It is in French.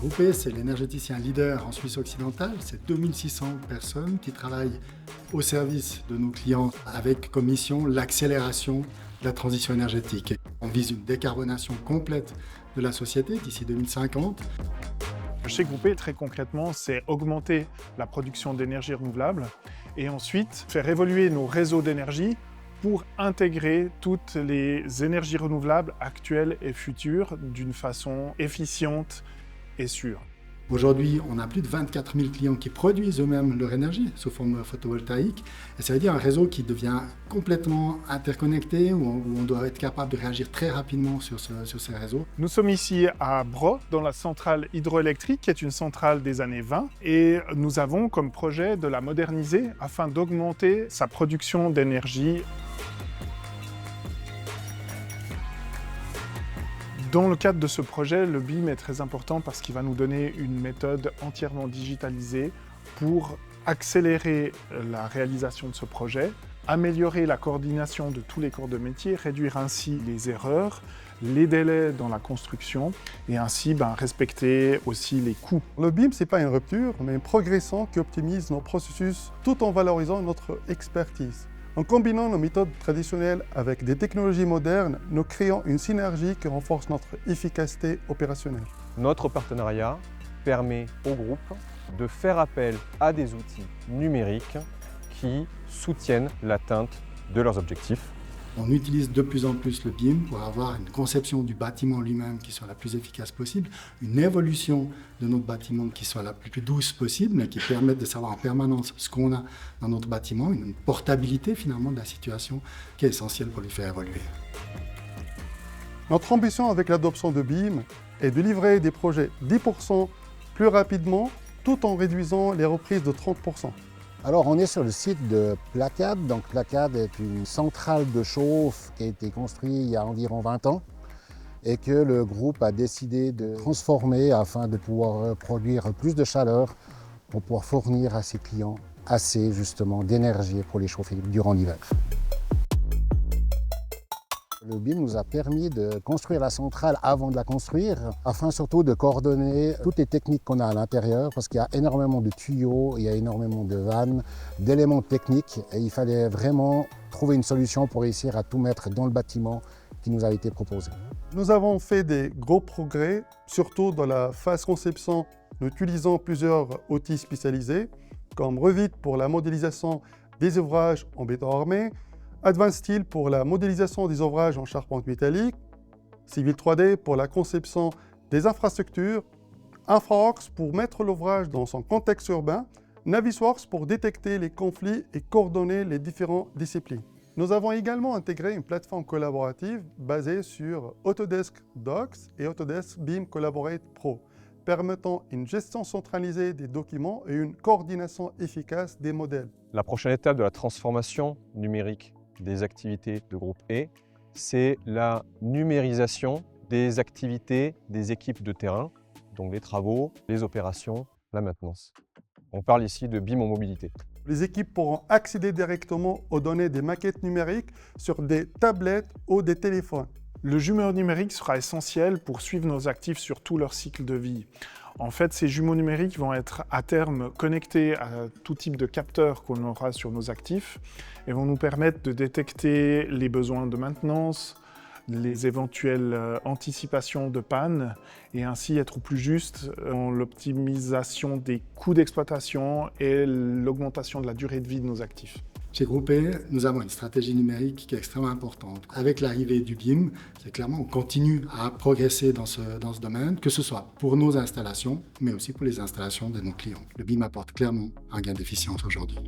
Groupe E, c'est l'énergéticien leader en Suisse occidentale. C'est 2600 personnes qui travaillent au service de nos clients avec comme mission l'accélération de la transition énergétique. On vise une décarbonation complète de la société d'ici 2050. Chez Groupe E, très concrètement, c'est augmenter la production d'énergie renouvelable et ensuite faire évoluer nos réseaux d'énergie pour intégrer toutes les énergies renouvelables actuelles et futures d'une façon efficiente et sûre. Aujourd'hui, on a plus de 24 000 clients qui produisent eux-mêmes leur énergie sous forme photovoltaïque. Et ça veut dire un réseau qui devient complètement interconnecté, où on doit être capable de réagir très rapidement sur ces réseaux. Nous sommes ici à Braux, dans la centrale hydroélectrique, qui est une centrale des années 20. Et nous avons comme projet de la moderniser afin d'augmenter sa production d'énergie. Dans le cadre de ce projet, le BIM est très important parce qu'il va nous donner une méthode entièrement digitalisée pour accélérer la réalisation de ce projet, améliorer la coordination de tous les corps de métier, réduire ainsi les erreurs, les délais dans la construction et ainsi respecter aussi les coûts. Le BIM, ce n'est pas une rupture, mais une progression qui optimise nos processus tout en valorisant notre expertise. En combinant nos méthodes traditionnelles avec des technologies modernes, nous créons une synergie qui renforce notre efficacité opérationnelle. Notre partenariat permet au groupe de faire appel à des outils numériques qui soutiennent l'atteinte de leurs objectifs. On utilise de plus en plus le BIM pour avoir une conception du bâtiment lui-même qui soit la plus efficace possible, une évolution de notre bâtiment qui soit la plus douce possible, qui permette de savoir en permanence ce qu'on a dans notre bâtiment, une portabilité finalement de la situation qui est essentielle pour lui faire évoluer. Notre ambition avec l'adoption de BIM est de livrer des projets 10% plus rapidement tout en réduisant les reprises de 30%. Alors on est sur le site de Placade. Donc Placade est une centrale de chauffe qui a été construite il y a environ 20 ans et que le groupe a décidé de transformer afin de pouvoir produire plus de chaleur pour pouvoir fournir à ses clients assez justement d'énergie pour les chauffer durant l'hiver. Le BIM nous a permis de construire la centrale avant de la construire, afin surtout de coordonner toutes les techniques qu'on a à l'intérieur, parce qu'il y a énormément de tuyaux, il y a énormément de vannes, d'éléments techniques, et il fallait vraiment trouver une solution pour réussir à tout mettre dans le bâtiment qui nous a été proposé. Nous avons fait des gros progrès, surtout dans la phase conception. Nous utilisons plusieurs outils spécialisés, comme Revit pour la modélisation des ouvrages en béton armé, Advanced Steel pour la modélisation des ouvrages en charpente métallique, Civil 3D pour la conception des infrastructures, InfraWorks pour mettre l'ouvrage dans son contexte urbain, Navisworks pour détecter les conflits et coordonner les différentes disciplines. Nous avons également intégré une plateforme collaborative basée sur Autodesk Docs et Autodesk BIM Collaborate Pro, permettant une gestion centralisée des documents et une coordination efficace des modèles. La prochaine étape de la transformation numérique des activités de groupe E, c'est la numérisation des activités des équipes de terrain, donc les travaux, les opérations, la maintenance. On parle ici de BIM en mobilité. Les équipes pourront accéder directement aux données des maquettes numériques sur des tablettes ou des téléphones. Le jumeau numérique sera essentiel pour suivre nos actifs sur tout leur cycle de vie. En fait, ces jumeaux numériques vont être à terme connectés à tout type de capteurs qu'on aura sur nos actifs et vont nous permettre de détecter les besoins de maintenance, les éventuelles anticipations de panne et ainsi être plus juste dans l'optimisation des coûts d'exploitation et l'augmentation de la durée de vie de nos actifs. Chez Groupe E, nous avons une stratégie numérique qui est extrêmement importante. Avec l'arrivée du BIM, c'est clairement on continue à progresser dans ce domaine, que ce soit pour nos installations, mais aussi pour les installations de nos clients. Le BIM apporte clairement un gain d'efficience aujourd'hui.